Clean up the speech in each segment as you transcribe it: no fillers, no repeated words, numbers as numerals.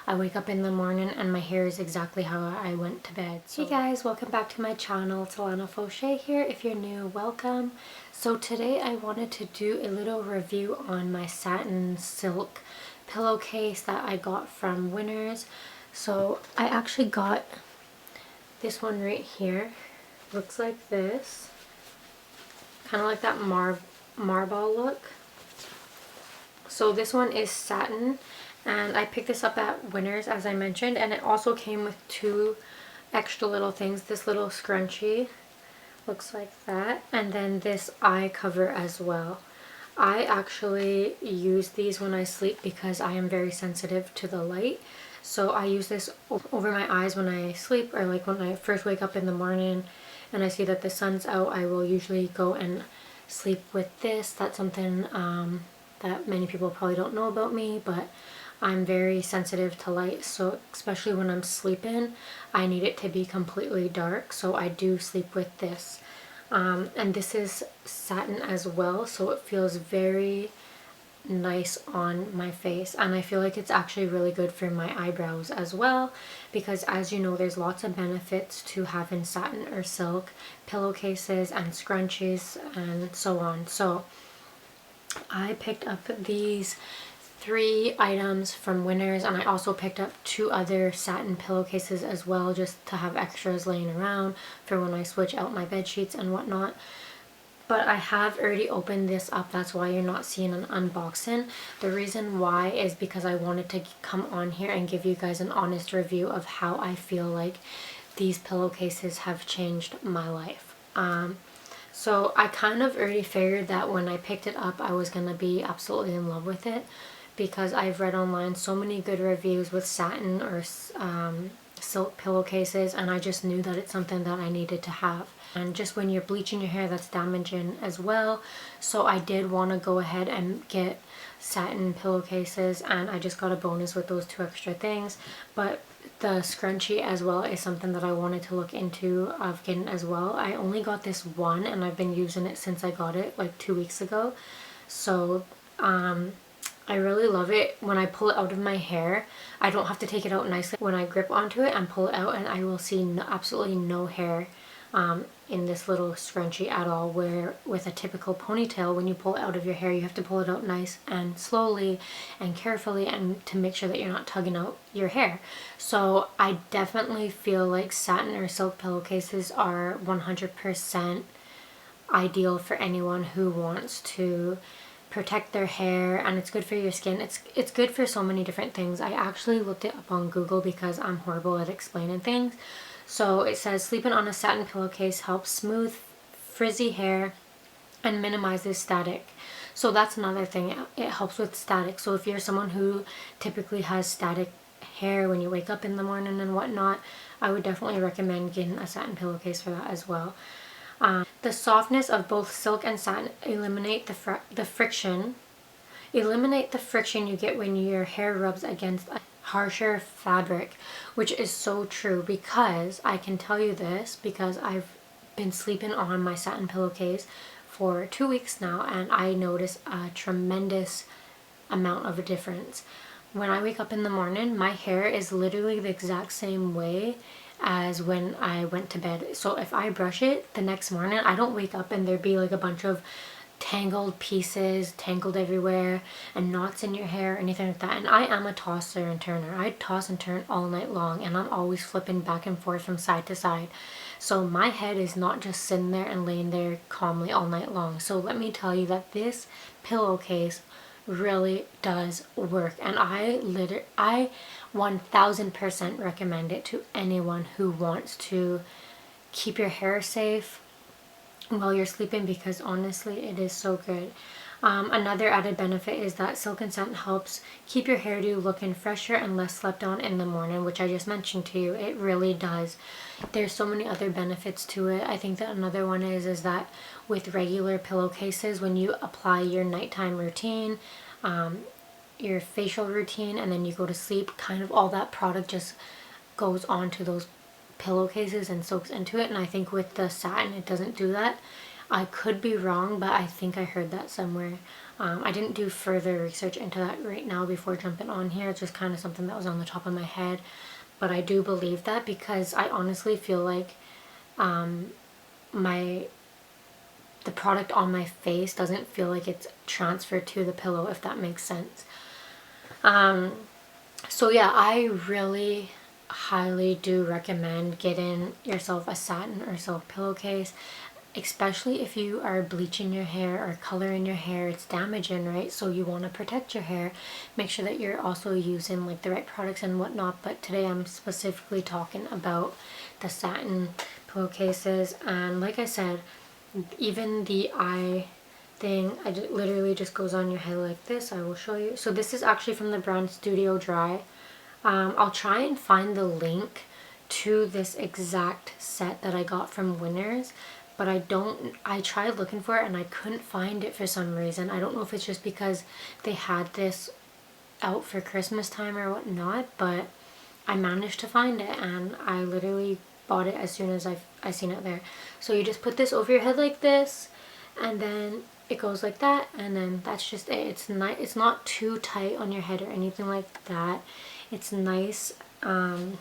I wake up in the morning and my hair is exactly how I went to bed. So. Hey guys, welcome back to my channel. It's a.faucheryt here. If you're new, welcome. So today I wanted to do a little review on my satin silk pillowcase that I got from Winners. So I actually got this one right here. Looks like this. Kind of like that marble look. So this one is satin, and I picked this up at Winners, as I mentioned, and it also came with two extra little things. This little scrunchie looks like that, and then this eye cover as well. I actually use these when I sleep because I am very sensitive to the light. So I use this over my eyes when I sleep, or like when I first wake up in the morning and I see that the sun's out, I will usually go and sleep with this. That's something that many people probably don't know about me, but I'm very sensitive to light, so especially when I'm sleeping, I need it to be completely dark, so I do sleep with this. And this is satin as well, so it feels very nice on my face, and I feel like it's actually really good for my eyebrows as well, because as you know, there's lots of benefits to having satin or silk pillowcases and scrunchies and so on. So I picked up these 3 items from Winners, and I also picked up 2 other satin pillowcases as well, just to have extras laying around for when I switch out my bed sheets and whatnot. But I have already opened this up, that's why you're not seeing an unboxing. The reason why is because I wanted to come on here and give you guys an honest review of how I feel like these pillowcases have changed my life. So I kind of already figured that when I picked it up I was going to be absolutely in love with it, because I've read online so many good reviews with satin or silk pillowcases, and I just knew that it's something that I needed to have. And just when you're bleaching your hair, that's damaging as well. So I did want to go ahead and get satin pillowcases, and I just got a bonus with those 2 extra things. But the scrunchie as well is something that I wanted to look into of getting as well. I only got this one and I've been using it since I got it like 2 weeks ago. So I really love it. When I pull it out of my hair, I don't have to take it out nicely. When I grip onto it and pull it out, and I will see absolutely no hair in this little scrunchie at all, where with a typical ponytail, when you pull it out of your hair, you have to pull it out nice and slowly and carefully, and to make sure that you're not tugging out your hair. So I definitely feel like satin or silk pillowcases are 100% ideal for anyone who wants to protect their hair, and it's good for your skin. It's good for so many different things. I actually looked it up on Google because I'm horrible at explaining things. So it says sleeping on a satin pillowcase helps smooth frizzy hair and minimizes static. So that's another thing, it helps with static. So if you're someone who typically has static hair when you wake up in the morning and whatnot, I would definitely recommend getting a satin pillowcase for that as well. The softness of both silk and satin eliminate the friction you get when your hair rubs against a harsher fabric, which is so true, because I can tell you this because I've been sleeping on my satin pillowcase for 2 weeks now, and I notice a tremendous amount of a difference. When I wake up in the morning, my hair is literally the exact same way as when I went to bed. So if I brush it the next morning, I don't wake up and there'd be like a bunch of tangled pieces tangled everywhere and knots in your hair or anything like that. And I am a tosser and turner. I toss and turn all night long, and I'm always flipping back and forth from side to side. So my head is not just sitting there and laying there calmly all night long. So let me tell you that this pillowcase really does work, and I 1000% recommend it to anyone who wants to keep your hair safe while you're sleeping, because honestly it is so good. Another added benefit is that silk and satin helps keep your hairdo looking fresher and less slept on in the morning, which I just mentioned to you. It really does. There's so many other benefits to it. I think that another one is that with regular pillowcases, when you apply your nighttime routine, your facial routine, and then you go to sleep, kind of all that product just goes onto those pillowcases and soaks into it. And I think with the satin it doesn't do that. I could be wrong, but I think I heard that somewhere. I didn't do further research into that right now before jumping on here. It's just kind of something that was on the top of my head. But I do believe that because I honestly feel like the product on my face doesn't feel like it's transferred to the pillow, if that makes sense. So yeah, I really highly do recommend getting yourself a satin or silk pillowcase, especially if you are bleaching your hair or coloring your hair. It's damaging, right? So you want to protect your hair. Make sure that you're also using like the right products and whatnot. But today I'm specifically talking about the satin pillowcases. And like I said, even the eye thing, literally just goes on your head like this. I will show you. So this is actually from the brand Studio Dry. I'll try and find the link to this exact set that I got from Winners, but I tried looking for it and I couldn't find it for some reason. I don't know if it's just because they had this out for Christmas time or whatnot, but I managed to find it and I literally bought it as soon as I seen it there. So you just put this over your head like this, and then it goes like that, and then that's just it. It's not too tight on your head or anything like that. It's nice and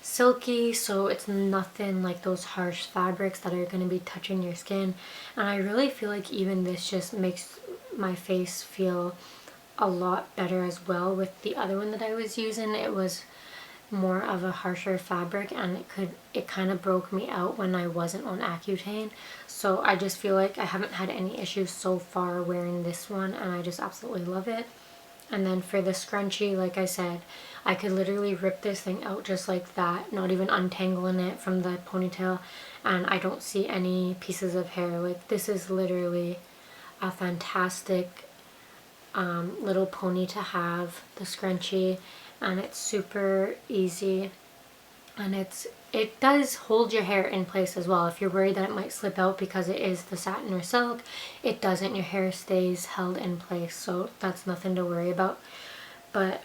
silky, so it's nothing like those harsh fabrics that are going to be touching your skin. And I really feel like even this just makes my face feel a lot better as well. With the other one that I was using, it was more of a harsher fabric and it kind of broke me out when I wasn't on Accutane. So I just feel like I haven't had any issues so far wearing this one, and I just absolutely love it. And then for the scrunchie, like I said, I could literally rip this thing out just like that, not even untangling it from the ponytail, and I don't see any pieces of hair. Like, this is literally a fantastic little pony to have, the scrunchie, and it's super easy, and it does hold your hair in place as well. If you're worried that it might slip out because it is the satin or silk, it doesn't. Your hair stays held in place, so that's nothing to worry about. But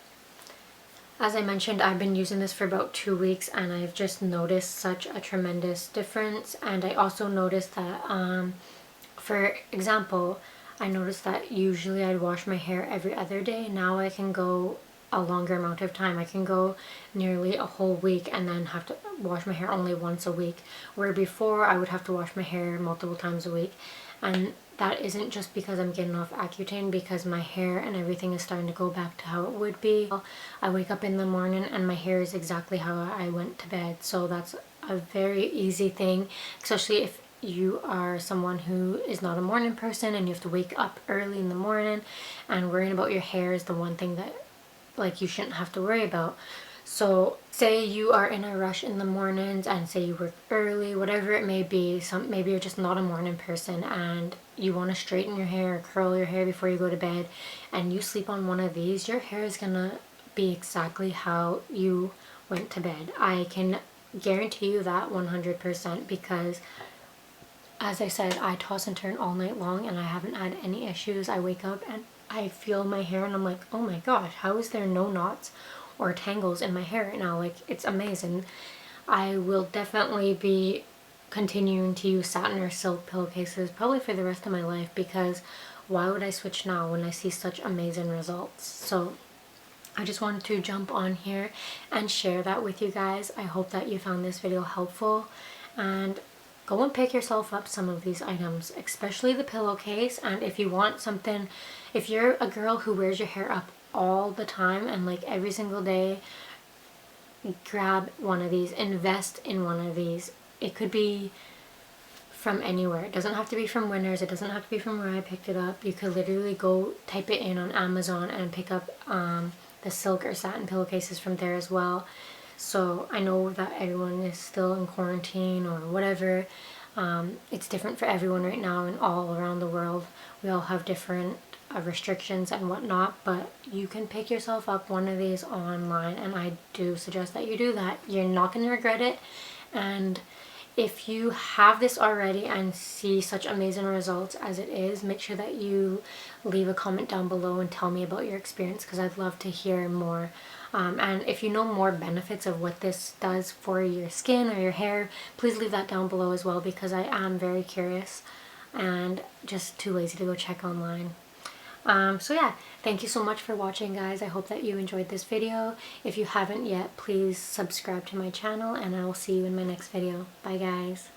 as I mentioned, I've been using this for about 2 weeks and I've just noticed such a tremendous difference. And I also noticed that, for example, I noticed that usually I'd wash my hair every other day. Now I can go a longer amount of time. I can go nearly a whole week and then have to wash my hair only once a week, where before I would have to wash my hair multiple times a week. And that isn't just because I'm getting off Accutane, because my hair and everything is starting to go back to how it would be. I wake up in the morning and my hair is exactly how I went to bed, so that's a very easy thing, especially if you are someone who is not a morning person and you have to wake up early in the morning, and worrying about your hair is the one thing that like you shouldn't have to worry about. So say you are in a rush in the mornings and say you work early, whatever it may be, maybe you're just not a morning person and you want to straighten your hair or curl your hair before you go to bed, and you sleep on one of these, your hair is gonna be exactly how you went to bed. I can guarantee you that 100%, because as I said, I toss and turn all night long and I haven't had any issues. I wake up and I feel my hair and I'm like, oh my gosh, how is there no knots or tangles in my hair right now? Like, it's amazing. I will definitely be continuing to use satin or silk pillowcases probably for the rest of my life, because why would I switch now when I see such amazing results? So I just wanted to jump on here and share that with you guys. I hope that you found this video helpful, and go and pick yourself up some of these items, especially the pillowcase. And if you want something, if you're a girl who wears your hair up all the time and like every single day, grab one of these, invest in one of these. It could be from anywhere. It doesn't have to be from Winners. It doesn't have to be from where I picked it up. You could literally go type it in on Amazon and pick up the silk or satin pillowcases from there as well. So I know that everyone is still in quarantine or whatever. It's different for everyone right now and all around the world. We all have different restrictions and whatnot, but you can pick yourself up one of these online, and I do suggest that you do that. You're not going to regret it. And if you have this already and see such amazing results as it is, make sure that you leave a comment down below and tell me about your experience, because I'd love to hear more. And if you know more benefits of what this does for your skin or your hair, please leave that down below as well, because I am very curious. and just too lazy to go check online. So yeah, thank you so much for watching, guys. I hope that you enjoyed this video. If you haven't yet, please subscribe to my channel, and I will see you in my next video. Bye, guys.